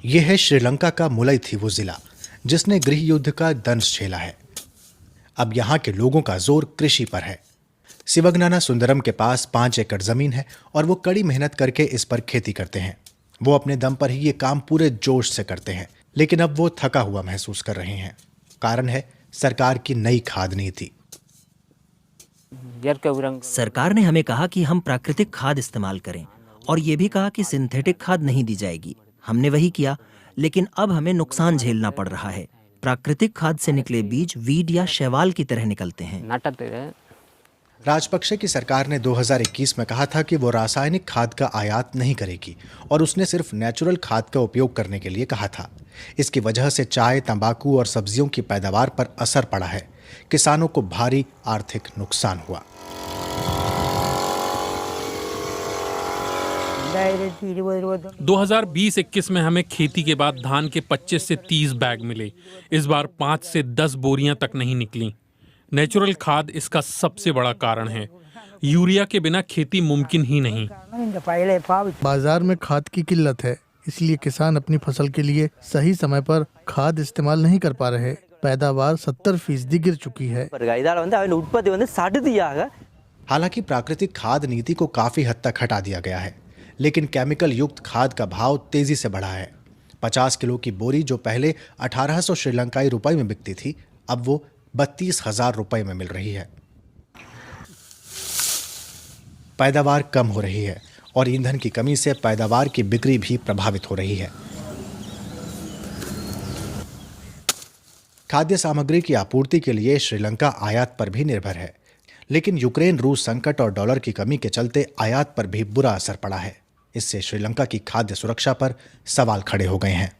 ये है श्रीलंका का मुलैथीवु जिला, जिसने गृह युद्ध का दंश झेला है। अब यहाँ के लोगों का जोर कृषि पर है। सिवगनाना सुंदरम के पास 5 एकड़ जमीन है और वो कड़ी मेहनत करके इस पर खेती करते हैं। वो अपने दम पर ही ये काम पूरे जोश से करते हैं, लेकिन अब वो थका हुआ महसूस कर रहे हैं। कारण है सरकार की नई खाद नीति। सरकार ने हमें कहा कि हम प्राकृतिक खाद इस्तेमाल करें और ये भी कहा कि सिंथेटिक खाद नहीं दी जाएगी। हमने वही किया, लेकिन अब हमें नुकसान झेलना पड़ रहा है। प्राकृतिक खाद से निकले बीज वीड या शैवाल की तरह निकलते हैं। राजपक्षे की सरकार ने 2021 में कहा था कि वो रासायनिक खाद का आयात नहीं करेगी और उसने सिर्फ नेचुरल खाद का उपयोग करने के लिए कहा था। इसकी वजह से चाय, तंबाकू और सब्जियों की पैदावार पर असर पड़ा है। किसानों को भारी आर्थिक नुकसान हुआ। 2020-21 में हमें खेती के बाद धान के 25 से 30 बैग मिले। इस बार 5 से 10 बोरियां तक नहीं निकली। नेचुरल खाद इसका सबसे बड़ा कारण है। यूरिया के बिना खेती मुमकिन ही नहीं। बाजार में खाद की किल्लत है, इसलिए किसान अपनी फसल के लिए सही समय पर खाद इस्तेमाल नहीं कर पा रहे। पैदावार 70% गिर चुकी है। हालांकि प्राकृतिक खाद नीति को काफी हद तक हटा दिया गया है, लेकिन केमिकल युक्त खाद का भाव तेजी से बढ़ा है। 50 किलो की बोरी जो पहले 1800 श्रीलंकाई रुपए में बिकती थी, अब वो 32,000 रुपए में मिल रही है। पैदावार कम हो रही है और ईंधन की कमी से पैदावार की बिक्री भी प्रभावित हो रही है। खाद्य सामग्री की आपूर्ति के लिए श्रीलंका आयात पर भी निर्भर है, लेकिन यूक्रेन रूस संकट और डॉलर की कमी के चलते आयात पर भी बुरा असर पड़ा है। इससे श्रीलंका की खाद्य सुरक्षा पर सवाल खड़े हो गए हैं।